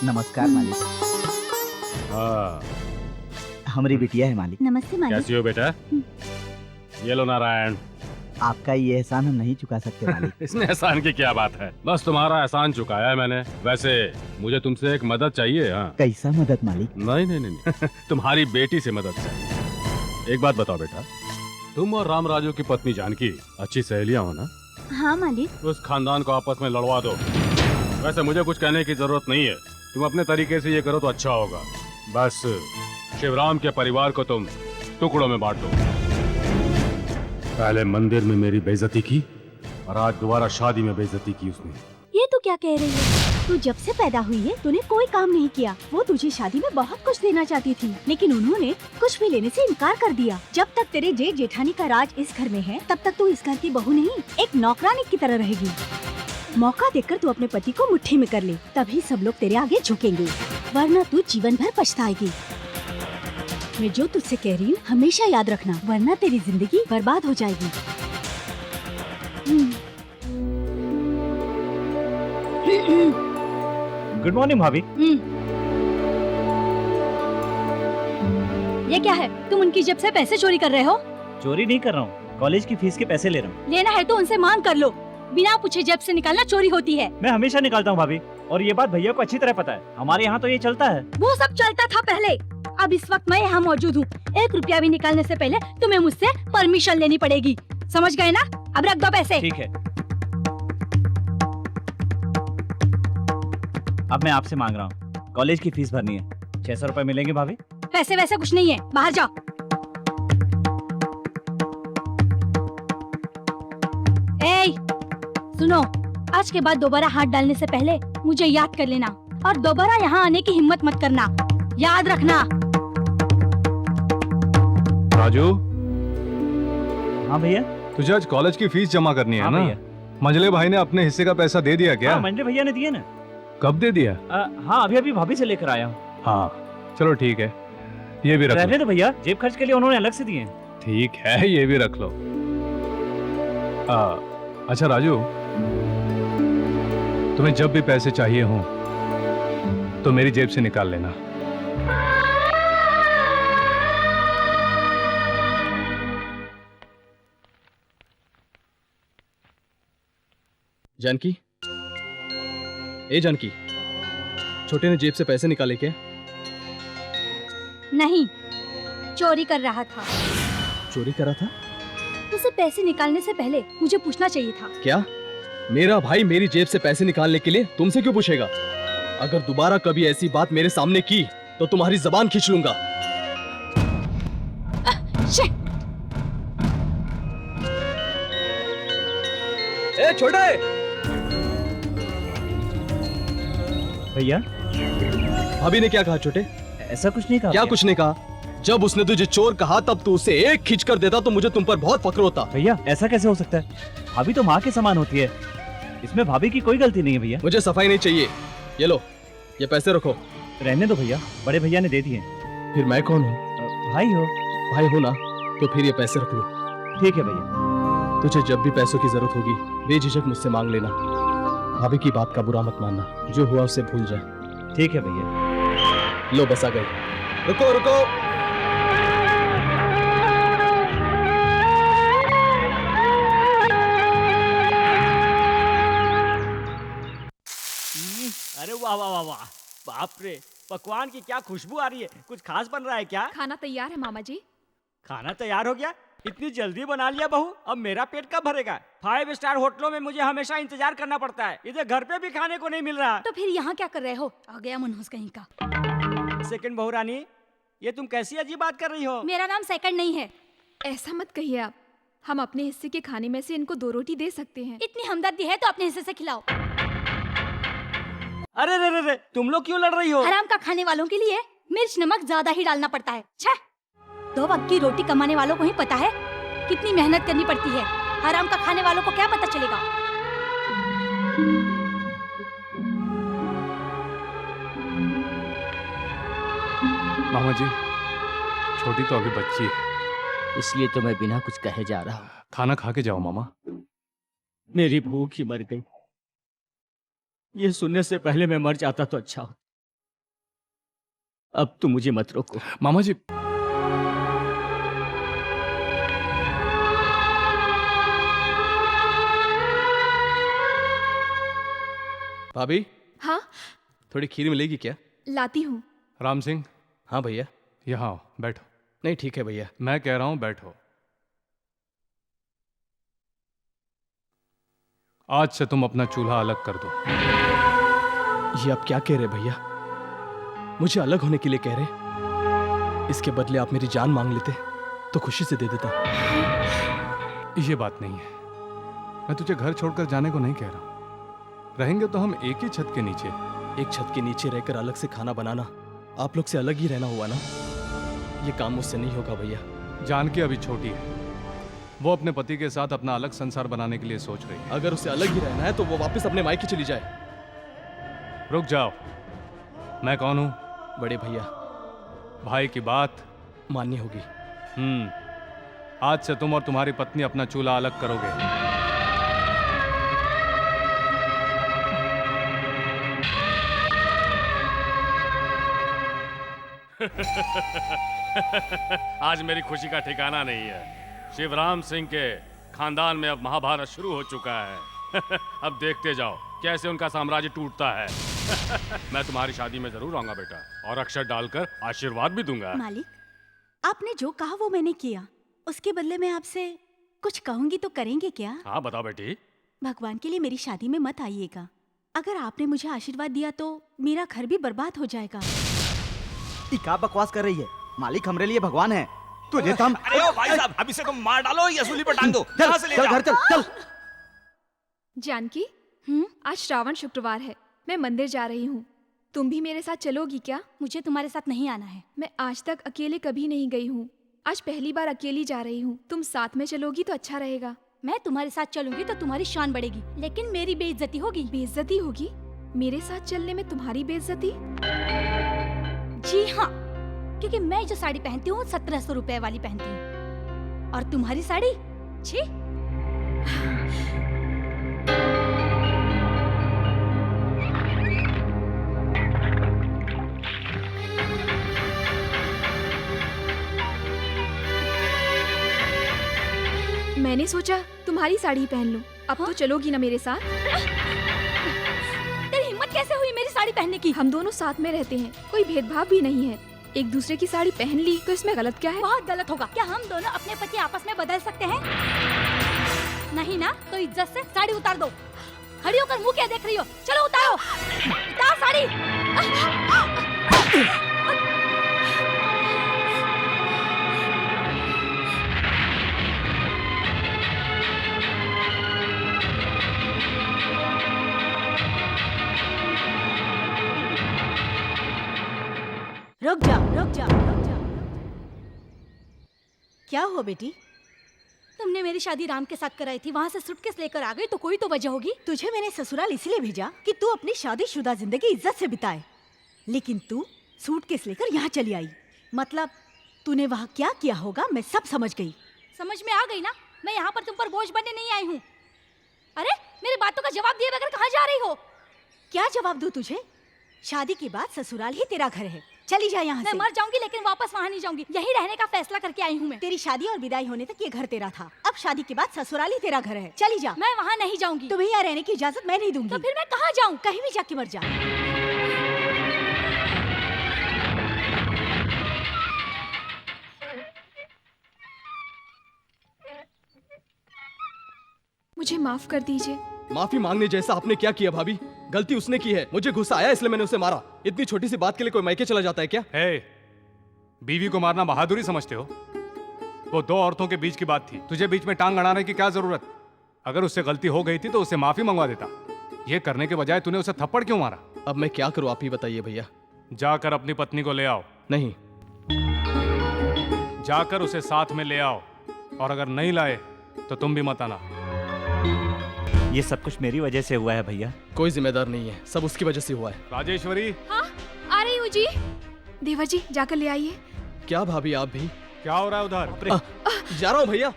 नमस्कार मालिक। हाँ, हमारी बिटिया है मालिक। नमस्ते मालिक। कैसी हो बेटा? ये लो नारायण। आपका ये एहसान हम नहीं चुका सकते मालिक। इसमें एहसान की क्या बात है, बस तुम्हारा एहसान चुकाया है मैंने। वैसे मुझे तुमसे एक मदद चाहिए। हाँ। कैसा मदद मालिक? नहीं नहीं नहीं तुम्हारी बेटी से मदद चाहिए। एक बात बताओ बेटा, तुम और राम राजू की पत्नी जानकी अच्छी सहेलियां हो ना? हाँ मालिक। उस खानदान को आपस में लड़वा दो। वैसे मुझे कुछ कहने की जरूरत नहीं है, तुम अपने तरीके से ये करो तो अच्छा होगा। बस शिवराम के परिवार को तुम टुकड़ों में बांट दो। पहले मंदिर में मेरी बेइज्जती की और आज दोबारा शादी में बेइज्जती की उसने। ये तू क्या कह रही है? तू जब से पैदा हुई है तूने कोई काम नहीं किया। वो तुझे शादी में बहुत कुछ देना चाहती थी, लेकिन उन्होंने कुछ भी लेने से इनकार कर दिया। जब तक तेरे जेठ जेठानी का राज इस घर में है, तब तक तू इस घर की बहू नहीं, एक नौकरानी की तरह रहेगी। मौका देखकर तू अपने पति को मुट्ठी में कर ले, तभी सब लोग तेरे आगे झुकेंगे, वरना तू जीवन भर पछताएगी। मैं जो तुझसे कह रही हूँ हमेशा याद रखना, वरना तेरी जिंदगी बर्बाद हो जाएगी। गुड मॉर्निंग भाभी। ये क्या है? तुम उनकी जेब से पैसे चोरी कर रहे हो? चोरी नहीं कर रहा हूँ, कॉलेज की फीस के पैसे ले रहा हूँ। लेना है तो उनसे मांग कर लो, बिना पूछे जेब से निकालना चोरी होती है। मैं हमेशा निकालता हूँ भाभी, और ये बात भैया को अच्छी तरह पता है। हमारे यहाँ तो ये चलता है। वो सब चलता था पहले, अब इस वक्त मैं यहाँ मौजूद हूँ। 1 रुपया भी निकालने से पहले तुम्हें मुझसे परमिशन लेनी पड़ेगी, समझ गए ना? अब रख दो पैसे। ठीक है, अब मैं आपसे मांग रहा हूँ, कॉलेज की फीस भरनी है। 600 रुपए मिलेंगे भाभी? पैसे वैसे कुछ नहीं है, बाहर जाओ। ए, सुनो, आज के बाद दोबारा हाथ डालने से पहले मुझे याद कर लेना, और दोबारा यहाँ आने की हिम्मत मत करना, याद रखना। राजू, हाँ भैया। तुझे आज कॉलेज की फीस जमा करनी है हाँ ना? भैया। मंजले भाई ने अपने हिस्से का पैसा दे दिया क्या? हाँ, मंडे भैया ने दिए ना। कब दे दिया? हाँ, अभी अभी भाभी से लेकर आया हूँ। हाँ चलो ठीक है, ये भी रख रहने लो। दो भैया, जेब खर्च के लिए उन्होंने अलग से दिए हैं। ठीक है, ये भी रख लो। अच्छा राजू, तुम्हें जब भी पैसे चाहिए हो तो मेरी जेब से निकाल लेना। जानकी, ए जानकी, छोटे ने जेब से पैसे निकाले क्या? नहीं, चोरी कर रहा था। चोरी करा था? उसे पैसे निकालने से पहले मुझे पूछना चाहिए था। क्या? मेरा भाई मेरी जेब से पैसे निकालने के लिए तुमसे क्यों पूछेगा? अगर दोबारा कभी ऐसी बात मेरे सामने की तो तुम्हारी जबान खींच लूंगा। ए छोटे! भैया, भाभी ने क्या कहा छोटे? ऐसा कुछ नहीं कहा। क्या कुछ नहीं कहा? जब उसने तुझे चोर कहा तब तू उसे एक खींच कर देता तो मुझे तुम पर बहुत फक्र होता। भैया, ऐसा कैसे हो सकता है? भाभी तो माँ के समान होती है, इसमें भाभी की कोई गलती नहीं है भैया। मुझे सफाई नहीं चाहिए, ये लो, ये पैसे रखो। रहने दो भैया, बड़े भैया ने दे दिए। फिर मैं कौन हूँ? भाई हो। भाई हो ना, तो फिर ये पैसे रख लो। ठीक है भैया। तुझे जब भी पैसों की जरूरत होगी बेझिझक मुझसे मांग लेना। भाभी की बात का बुरा मत मानना, जो हुआ उसे भूल जा। ठीक है भैया। लो बस आ गई। रुको रुको। अरे वाह वाह वाह वाह, बाप रे, पकवान की क्या खुशबू आ रही है। कुछ खास बन रहा है क्या? खाना तैयार है मामा जी। खाना तैयार हो गया? इतनी जल्दी बना लिया बहू? अब मेरा पेट कब भरेगा? 5 स्टार होटलों में मुझे हमेशा इंतजार करना पड़ता है, इधर घर पे भी खाने को नहीं मिल रहा। तो फिर यहाँ क्या कर रहे हो? आ गया मनहूस कहीं का। सेकंड बहू रानी, ये तुम कैसी अजीब बात कर रही हो? मेरा नाम सेकंड नहीं है। ऐसा मत कहिए आप, हम अपने हिस्से के खाने में से इनको 2 रोटी दे सकते हैं। इतनी हमदर्दी है तो अपने हिस्से से खिलाओ। अरे रे रे रे, तुम लोग क्यों लड़ रही हो? हराम का खाने वालों के लिए मिर्च नमक ज्यादा ही डालना पड़ता है। छह, 2 वक्त की रोटी कमाने वालों को ही पता है कितनी मेहनत करनी पड़ती है। हराम का खाने वालों को क्या पता चलेगा? मामा जी, छोटी तो अभी बच्ची है, इसलिए तो मैं बिना कुछ कहे जा रहा हूँ। खाना खा के जाओ मामा। मेरी भूख ही मर गई। ये सुनने से पहले मैं मर जाता तो अच्छा हो। अब तुम मुझे मत रोको। मामा जी, भाभी हाँ, थोड़ी खीर मिलेगी क्या? लाती हूँ। राम सिंह, हाँ भैया। यहाँ आओ, बैठो। नहीं ठीक है भैया। मैं कह रहा हूं बैठो। आज से तुम अपना चूल्हा अलग कर दो। ये आप क्या कह रहे भैया? मुझे अलग होने के लिए कह रहे? इसके बदले आप मेरी जान मांग लेते तो खुशी से दे देता। ये बात नहीं है। मैं तुझे घर छोड़कर जाने को नहीं कह रहा हूं। रहेंगे तो हम एक ही छत के नीचे। एक छत के नीचे रहकर अलग से खाना बनाना, आप लोग से अलग ही रहना हुआ ना। ये काम मुझसे नहीं होगा भैया। जानकी अभी छोटी है, वो अपने पति के साथ अपना अलग संसार बनाने के लिए सोच रही है। अगर उसे अलग ही रहना है तो वो वापस अपने मायके चली जाए। रुक जाओ, मैं कौन हूं? बड़े भैया। भाई की बात माननी होगी। आज से तुम और तुम्हारी पत्नी अपना चूल्हा अलग करोगे। आज मेरी खुशी का ठिकाना नहीं है। शिवराम सिंह के खानदान में अब महाभारत शुरू हो चुका है। अब देखते जाओ कैसे उनका साम्राज्य टूटता है। मैं तुम्हारी शादी में जरूर आऊंगा बेटा, और अक्षर डालकर आशीर्वाद भी दूंगा। मालिक, आपने जो कहा वो मैंने किया। उसके बदले में आपसे कुछ कहूंगी तो करेंगे क्या? हाँ बताओ बेटी। भगवान के लिए मेरी शादी में मत आइएगा। अगर आपने मुझे आशीर्वाद दिया तो मेरा घर भी बर्बाद हो जाएगा। ई का बकवास कर रही है? मालिक हमरे लिए भगवान है। तुझे तो हम अरे ओ भाई साहब, अभी से तुम मार डालो या सूली पर टांग दो। चल कहां से ले चल जाओ? घर चल चल। जानकी, आज श्रावण शुक्रवार है, मैं मंदिर जा रही हूँ। तुम भी मेरे साथ चलोगी क्या? मुझे तुम्हारे साथ नहीं आना है। मैं आज तक अकेले कभी नहीं गई हूँ, आज पहली बार अकेली जा रही हूँ। तुम साथ में चलोगी तो अच्छा रहेगा। मैं तुम्हारे साथ चलूंगी तो तुम्हारी शान बढ़ेगी, लेकिन मेरी बेइज्जती होगी। बेइज्जती होगी? मेरे साथ चलने में तुम्हारी बेइज्जती? जी हाँ, क्योंकि मैं जो साड़ी पहनती हूँ 1700 रुपए वाली पहनती हूँ, और तुम्हारी साड़ी छी। मैंने सोचा तुम्हारी साड़ी पहन लूं। अब तो चलोगी ना मेरे साथ? तेरी हिम्मत कैसे हुई मेरी साड़ी पहनने की? हम दोनों साथ में रहते हैं, कोई भेदभाव भी नहीं है। एक दूसरे की साड़ी पहन ली तो इसमें गलत क्या है? बहुत गलत होगा। क्या हम दोनों अपने पति आपस में बदल सकते हैं? नहीं ना, तो इज्जत से साड़ी उतार दो। खड़ी होकर मुंह क्या देख रही हो? चलो उतारो, उतार साड़ी। रुक जा, रुक जा, रुक जा। क्या हुआ बेटी? तुमने मेरी शादी राम के साथ कराई थी, वहाँ से सूटकेस लेकर आ गई तो कोई तो वजह होगी। तुझे मैंने ससुराल इसलिए भेजा कि तू अपनी शादीशुदा जिंदगी इज्जत से बिताए, लेकिन तू सूटकेस लेकर यहाँ चली आई। मतलब तूने वहाँ क्या किया होगा मैं सब समझ गई। समझ में आ गई ना? मैं यहाँ पर तुम पर बोझ बनने नहीं आई हूँ। अरे मेरी बातों का जवाब दिए बगैर कहाँ जा रही हो? क्या जवाब दूँ तुझे? शादी के बाद ससुराल ही तेरा घर है, चली जा यहाँ से। मैं मर जाऊंगी लेकिन वापस वहाँ नहीं जाऊंगी। यही रहने का फैसला करके आई हूँ मैं। तेरी शादी और विदाई होने तक ये घर तेरा था, अब शादी के बाद ससुराल ही तेरा घर है। चली जा। मैं वहाँ नहीं जाऊंगी। तुम्हें यहाँ रहने की इजाजत मैं नहीं दूंगी। तो फिर मैं कहाँ जाऊँ? कहीं भी जाके मर जा। मुझे माफ कर दीजिए। माफी मांगने जैसा आपने क्या किया भाभी? गलती उसने की है, मुझे गुस्सा आया इसलिए मैंने उसे मारा। इतनी छोटी सी बात के लिए कोई मायके चला जाता है क्या? हे, बीवी को मारना बहादुरी समझते हो? वो दो औरतों के बीच की बात थी, तुझे बीच में टांग अड़ाने की क्या जरूरत? अगर उससे गलती हो गई थी तो उससे माफी मंगवा देता। ये करने के बजाय तूने उसे थप्पड़ क्यों मारा? अब मैं क्या करूं, आप ही बताइए भैया। जाकर अपनी पत्नी को ले आओ। नहीं, जाकर उसे साथ में ले आओ, और अगर नहीं लाए तो तुम भी मत आना। ये सब कुछ मेरी वजह से हुआ है भैया। कोई जिम्मेदार नहीं है, सब उसकी वजह से हुआ है। राजेश्वरी। हाँ, आ रही हूँ जी। देवर जी जाकर ले आइए। क्या भाभी आप भी? क्या हो रहा है उधर? जा रहा हूँ भैया।